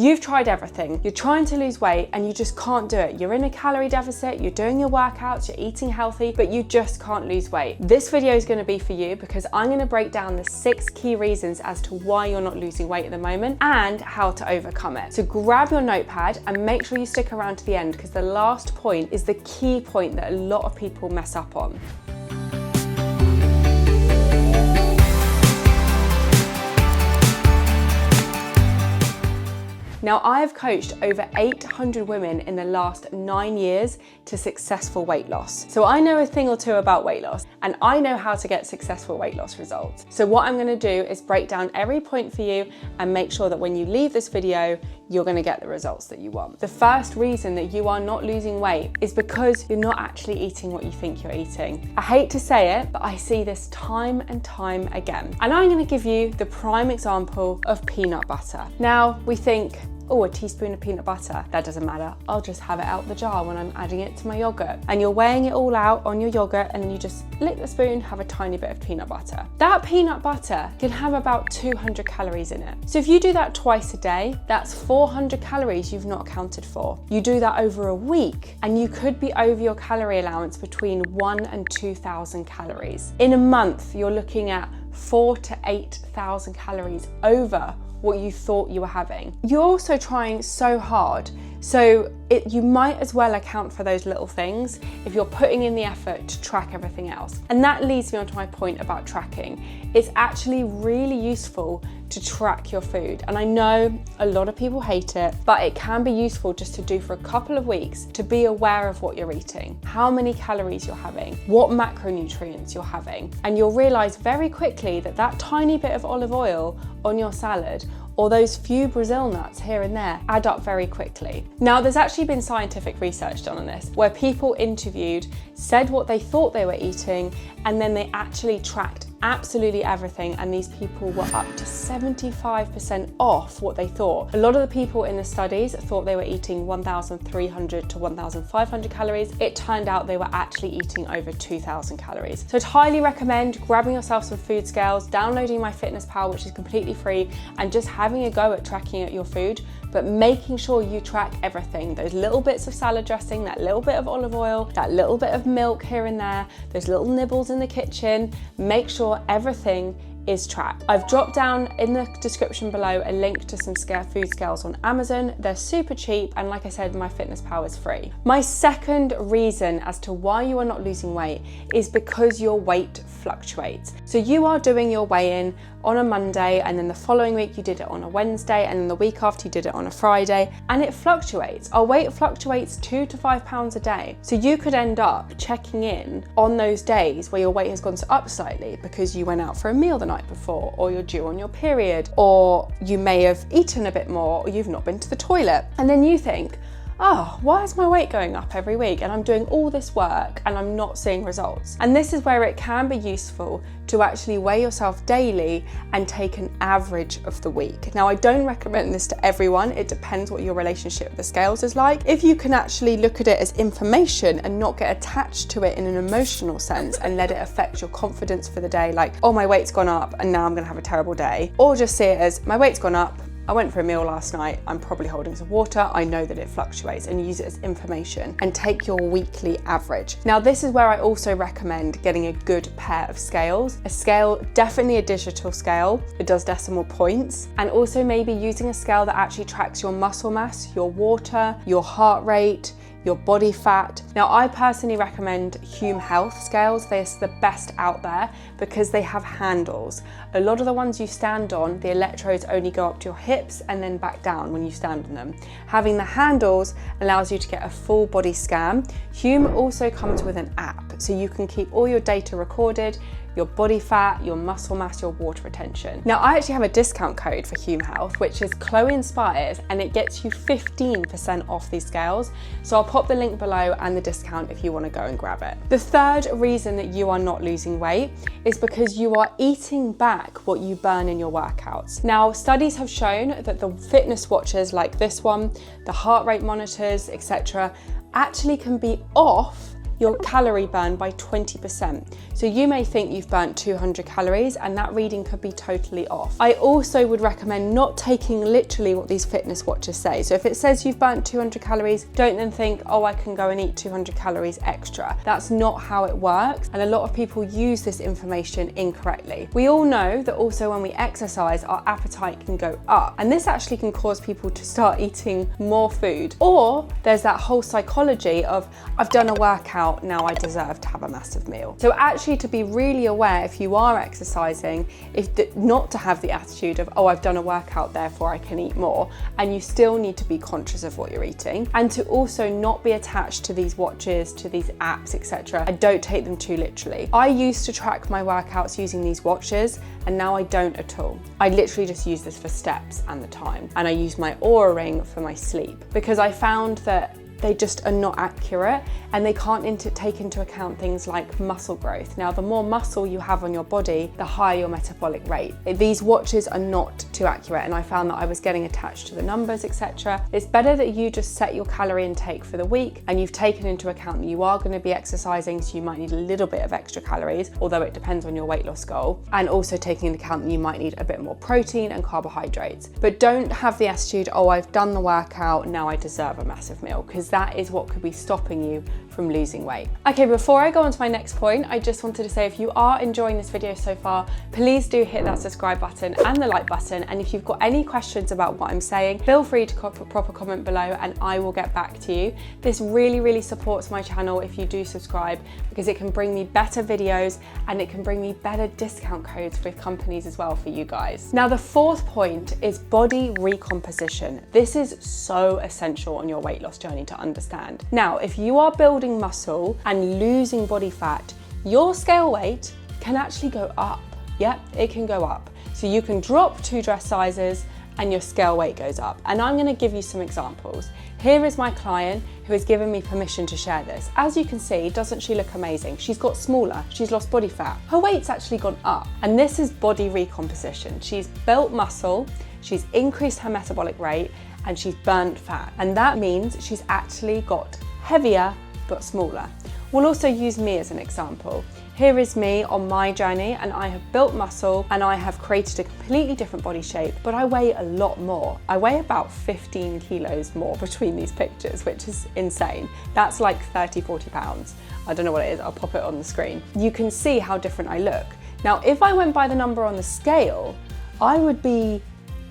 You've tried everything. You're trying to lose weight and you just can't do it. You're in a calorie deficit, you're doing your workouts, you're eating healthy, but you just can't lose weight. This video is going to be for you because I'm going to break down the 6 key reasons as to why you're not losing weight at the moment and how to overcome it. So grab your notepad and make sure you stick around to the end because the last point is the key point that a lot of people mess up on. Now, I have coached over 800 women in the last 9 years to successful weight loss. So I know a thing or two about weight loss and I know how to get successful weight loss results. So what I'm gonna do is break down every point for you and make sure that when you leave this video, you're gonna get the results that you want. The first reason that you are not losing weight is because you're not actually eating what you think you're eating. I hate to say it, but I see this time and time again. And I'm gonna give you the prime example of peanut butter. Now, we think, oh, a teaspoon of peanut butter, that doesn't matter. I'll just have it out the jar when I'm adding it to my yogurt. And you're weighing it all out on your yogurt and then you just lick the spoon, have a tiny bit of peanut butter. That peanut butter can have about 200 calories in it. So if you do that twice a day, that's 400 calories you've not accounted for. You do that over a week and you could be over your calorie allowance between 1,000 and 2,000 calories. In a month, you're looking at 4,000 to 8,000 calories over what you thought you were having. You're also trying so hard, so you might as well account for those little things if you're putting in the effort to track everything else. And that leads me on to my point about tracking. It's actually really useful to track your food. And I know a lot of people hate it, but it can be useful just to do for a couple of weeks to be aware of what you're eating, how many calories you're having, what macronutrients you're having. And you'll realize very quickly that that tiny bit of olive oil on your salad or those few Brazil nuts here and there add up very quickly. Now, there's actually been scientific research done on this, where people interviewed, said what they thought they were eating, and then they actually tracked absolutely everything, and these people were up to 75% off what they thought. A lot of the people in the studies thought they were eating 1,300 to 1,500 calories. It turned out they were actually eating over 2,000 calories. So I'd highly recommend grabbing yourself some food scales, downloading MyFitnessPal, which is completely free, and just having a go at tracking your food, but making sure you track everything. Those little bits of salad dressing, that little bit of olive oil, that little bit of milk here and there, those little nibbles in the kitchen, make sure everything is tracked. I've dropped down in the description below a link to some food scales on Amazon. They're super cheap, and like I said, MyFitnessPal is free. My second reason as to why you are not losing weight is because your weight fluctuates. So you are doing your weigh-in on a Monday, and then the following week you did it on a Wednesday, and then the week after you did it on a Friday, and it fluctuates. Our weight fluctuates 2 to 5 pounds a day. So you could end up checking in on those days where your weight has gone up slightly because you went out for a meal the night before, or you're due on your period, or you may have eaten a bit more, or you've not been to the toilet. And then you think, oh, why is my weight going up every week and I'm doing all this work and I'm not seeing results? And this is where it can be useful to actually weigh yourself daily and take an average of the week. Now, I don't recommend this to everyone. It depends what your relationship with the scales is like. If you can actually look at it as information and not get attached to it in an emotional sense and let it affect your confidence for the day, like, oh, my weight's gone up and now I'm gonna have a terrible day. Or just see it as, my weight's gone up, I went for a meal last night, I'm probably holding some water, I know that it fluctuates, and use it as information and take your weekly average. Now, this is where I also recommend getting a good pair of scales. A scale, definitely a digital scale, it does decimal points, and also maybe using a scale that actually tracks your muscle mass, your water, your heart rate, your body fat. Now, I personally recommend Hume Health scales. They're the best out there because they have handles. A lot of the ones you stand on, the electrodes only go up to your hips and then back down when you stand on them. Having the handles allows you to get a full body scan. Hume also comes with an app, so you can keep all your data recorded, your body fat, your muscle mass, your water retention. Now, I actually have a discount code for Hume Health, which is chloeinspires, and it gets you 15% off these scales. So I'll pop the link below and the discount if you want to go and grab it. The third reason that you are not losing weight is because you are eating back what you burn in your workouts. Now, studies have shown that the fitness watches like this one, the heart rate monitors, etc., actually can be off your calorie burn by 20%. So you may think you've burnt 200 calories and that reading could be totally off. I also would recommend not taking literally what these fitness watches say. So if it says you've burnt 200 calories, don't then think, oh, I can go and eat 200 calories extra. That's not how it works. And a lot of people use this information incorrectly. We all know that also when we exercise, our appetite can go up. And this actually can cause people to start eating more food. Or there's that whole psychology of, I've done a workout, now I deserve to have a massive meal. So actually to be really aware if you are exercising, not to have the attitude of, oh, I've done a workout, therefore I can eat more. And you still need to be conscious of what you're eating. And to also not be attached to these watches, to these apps, etc. And don't take them too literally. I used to track my workouts using these watches and now I don't at all. I literally just use this for steps and the time. And I use my Oura ring for my sleep because I found that they just are not accurate and they can't take into account things like muscle growth. Now, the more muscle you have on your body, the higher your metabolic rate. These watches are not too accurate and I found that I was getting attached to the numbers, etc. It's better that you just set your calorie intake for the week and you've taken into account that you are going to be exercising, so you might need a little bit of extra calories, although it depends on your weight loss goal, and also taking into account that you might need a bit more protein and carbohydrates. But don't have the attitude, oh, I've done the workout, now I deserve a massive meal, because that is what could be stopping you from losing weight. Okay, before I go on to my next point, I just wanted to say if you are enjoying this video so far, please do hit that subscribe button and the like button. And if you've got any questions about what I'm saying, feel free to pop a comment below and I will get back to you. This really, really supports my channel if you do subscribe, because it can bring me better videos and it can bring me better discount codes with companies as well for you guys. Now, the fourth point is body recomposition. This is so essential on your weight loss journey to understand. Now, if you are building muscle and losing body fat, your scale weight can actually go up. Yep, it can go up. So you can drop 2 dress sizes and your scale weight goes up. And I'm going to give you some examples. Here is my client who has given me permission to share this. As you can see, doesn't she look amazing? She's got smaller, she's lost body fat. Her weight's actually gone up. And this is body recomposition. She's built muscle, she's increased her metabolic rate, and she's burnt fat. And that means she's actually got heavier but smaller. We'll also use me as an example. Here is me on my journey, and I have built muscle and I have created a completely different body shape, but I weigh a lot more. I weigh about 15 kilos more between these pictures, which is insane. That's like 30, 40 pounds. I don't know what it is, I'll pop it on the screen. You can see how different I look. Now, if I went by the number on the scale, I would be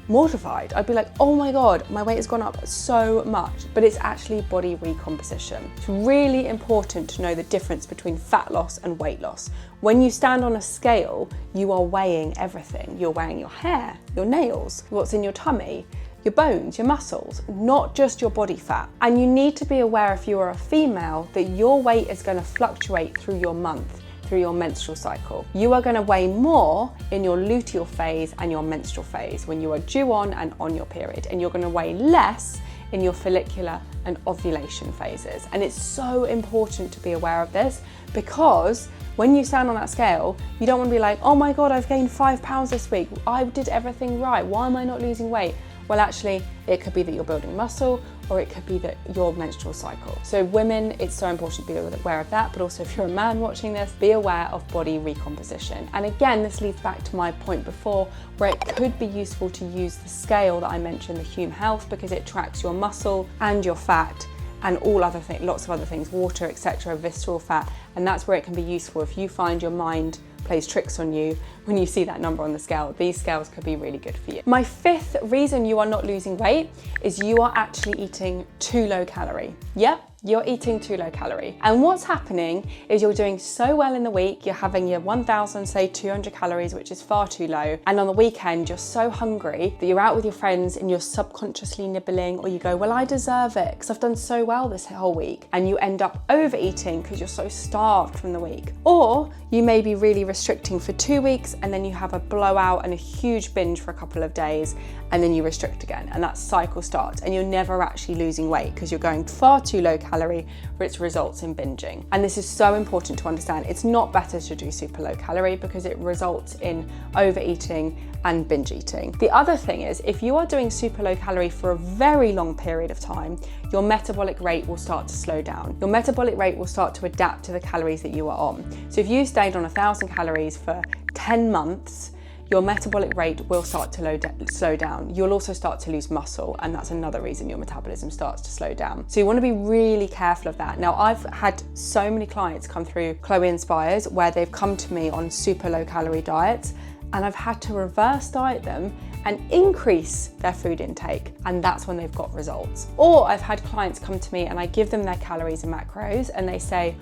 mortified. I'd be like, oh my God, my weight has gone up so much, but it's actually body recomposition. It's really important to know the difference between fat loss and weight loss. When you stand on a scale, you are weighing everything. You're weighing your hair, your nails, what's in your tummy, your bones, your muscles, not just your body fat. And you need to be aware, if you are a female, that your weight is going to fluctuate through your month, through your menstrual cycle. You are going to weigh more in your luteal phase and your menstrual phase when you are due on and on your period, and you're going to weigh less in your follicular and ovulation phases. And it's so important to be aware of this, because when you stand on that scale, you don't want to be like, oh my God, I've gained 5 pounds this week. I did everything right. Why am I not losing weight? Well, actually, it could be that you're building muscle, or it could be that your menstrual cycle. So women, it's so important to be aware of that, but also if you're a man watching this, be aware of body recomposition. And again, this leads back to my point before, where it could be useful to use the scale that I mentioned, the Hume Health, because it tracks your muscle and your fat and all other things, lots of other things, water, etc., visceral fat. And that's where it can be useful if you find your mind plays tricks on you when you see that number on the scale. These scales could be really good for you. My fifth reason you are not losing weight is you are actually eating too low calorie. Yep, you're eating too low calorie. And what's happening is you're doing so well in the week, you're having your 1,000, say 200 calories, which is far too low. And on the weekend, you're so hungry that you're out with your friends and you're subconsciously nibbling, or you go, well, I deserve it because I've done so well this whole week. And you end up overeating because you're so starved from the week. Or you may be really restricting for 2 weeks and then you have a blowout and a huge binge for a couple of days, and then you restrict again, and that cycle starts, and you're never actually losing weight because you're going far too low calorie calorie, which results in binging. And this is so important to understand. It's not better to do super low calorie because it results in overeating and binge eating. The other thing is, if you are doing super low calorie for a very long period of time, your metabolic rate will start to slow down. Your metabolic rate will start to adapt to the calories that you are on. So if you stayed on 1,000 calories for 10 months, your metabolic rate will start to slow down. You'll also start to lose muscle, and that's another reason your metabolism starts to slow down. So you want to be really careful of that. Now, I've had so many clients come through Chloe Inspires where they've come to me on super low calorie diets, and I've had to reverse diet them and increase their food intake, and that's when they've got results. Or I've had clients come to me and I give them their calories and macros and they say,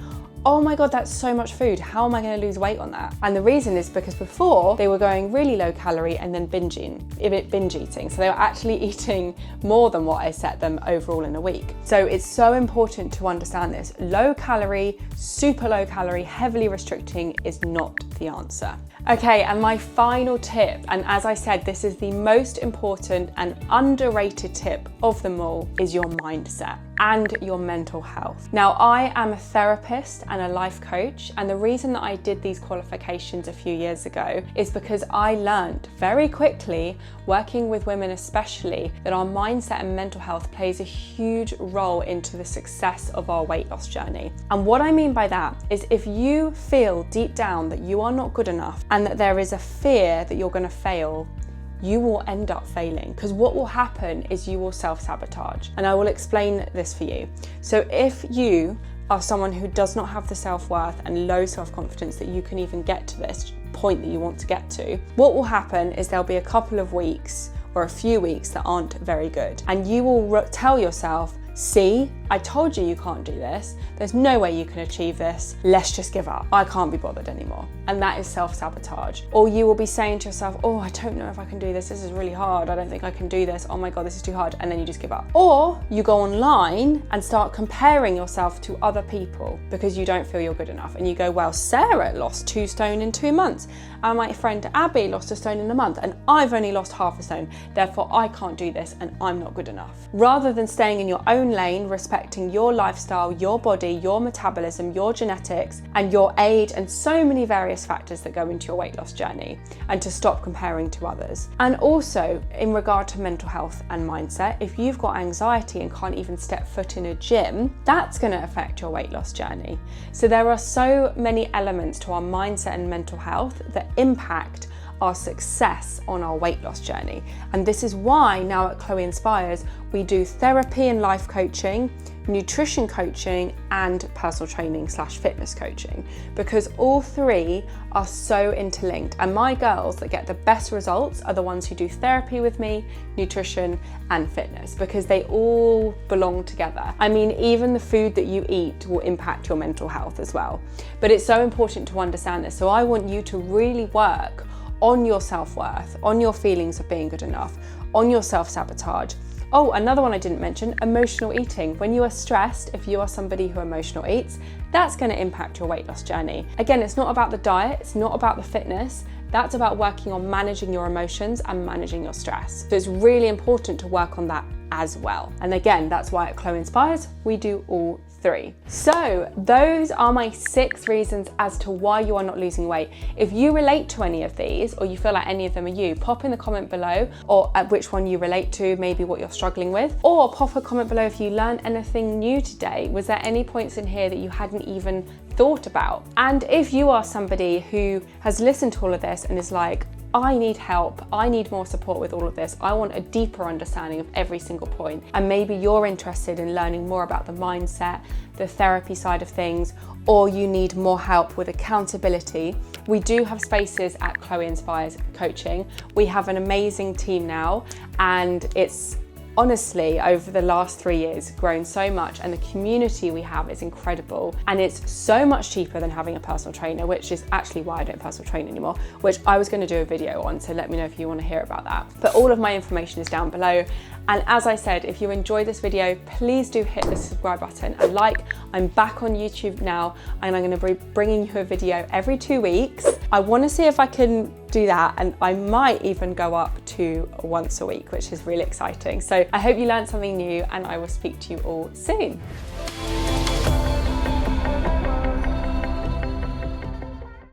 oh my God, that's so much food. How am I going to lose weight on that? And the reason is because before they were going really low calorie and then binge eating. So they were actually eating more than what I set them overall in a week. So it's so important to understand this. Low calorie, super low calorie, heavily restricting is not the answer. Okay, and my final tip, and as I said, this is the most important and underrated tip of them all, is your mindset and your mental health. Now, I am a therapist and a life coach, and the reason that I did these qualifications a few years ago is because I learned very quickly, working with women especially, that our mindset and mental health plays a huge role into the success of our weight loss journey. And what I mean by that is, if you feel deep down that you are not good enough and that there is a fear that you're going to fail, you will end up failing, because what will happen is you will self-sabotage. And I will explain this for you. So if you are someone who does not have the self-worth and low self-confidence that you can even get to this point that you want to get to, what will happen is there'll be a couple of weeks or a few weeks that aren't very good. And you will tell yourself, see, I told you can't do this. There's no way you can achieve this. Let's just give up. I can't be bothered anymore. And that is self-sabotage. Or you will be saying to yourself, oh, I don't know if I can do this. This is really hard. I don't think I can do this. Oh my God, this is too hard. And then you just give up. Or you go online and start comparing yourself to other people because you don't feel you're good enough. And you go, well, Sarah lost 2 stone in 2 months. And my friend Abby lost 1 stone in a month. And I've only lost half a stone. Therefore, I can't do this and I'm not good enough. Rather than staying in your own lane, respecting your lifestyle, your body, your metabolism, your genetics, and your age, and so many various factors that go into your weight loss journey, and to stop comparing to others. And also, in regard to mental health and mindset, if you've got anxiety and can't even step foot in a gym, that's going to affect your weight loss journey. So there are so many elements to our mindset and mental health that impact our success on our weight loss journey. And this is why now at Chloe Inspires, we do therapy and life coaching, nutrition coaching, and personal training / fitness coaching, because all 3 are so interlinked. And my girls that get the best results are the ones who do therapy with me, nutrition, and fitness, because they all belong together. I mean, even the food that you eat will impact your mental health as well. But it's so important to understand this. So I want you to really work on your self-worth, on your feelings of being good enough, on your self-sabotage. Oh, another one I didn't mention, emotional eating. When you are stressed, if you are somebody who emotional eats, that's going to impact your weight loss journey. Again, it's not about the diet, it's not about the fitness. That's about working on managing your emotions and managing your stress. So it's really important to work on that as well. And again, that's why at Chloe Inspires, we do all 3. So those are my 6 reasons as to why you are not losing weight. If you relate to any of these, or you feel like any of them are you, pop in the comment below, or at which one you relate to, maybe what you're struggling with, or pop a comment below if you learned anything new today. Was there any points in here that you hadn't even thought about? And if you are somebody who has listened to all of this and is like, I need help, I need more support with all of this, I want a deeper understanding of every single point, and maybe you're interested in learning more about the mindset, the therapy side of things, or you need more help with accountability, we do have spaces at Chloe Inspires Coaching. We have an amazing team now, and it's honestly, over the last 3 years, grown so much, and the community we have is incredible, and it's so much cheaper than having a personal trainer, which is actually why I don't personal train anymore, which I was going to do a video on, so let me know if you want to hear about that. But all of my information is down below. And as I said, if you enjoyed this video, please do hit the subscribe button and like. I'm back on YouTube now, and I'm going to be bringing you a video every 2 weeks. I want to see if I can do that, and I might even go up to once a week, which is really exciting. So I hope you learned something new, and I will speak to you all soon.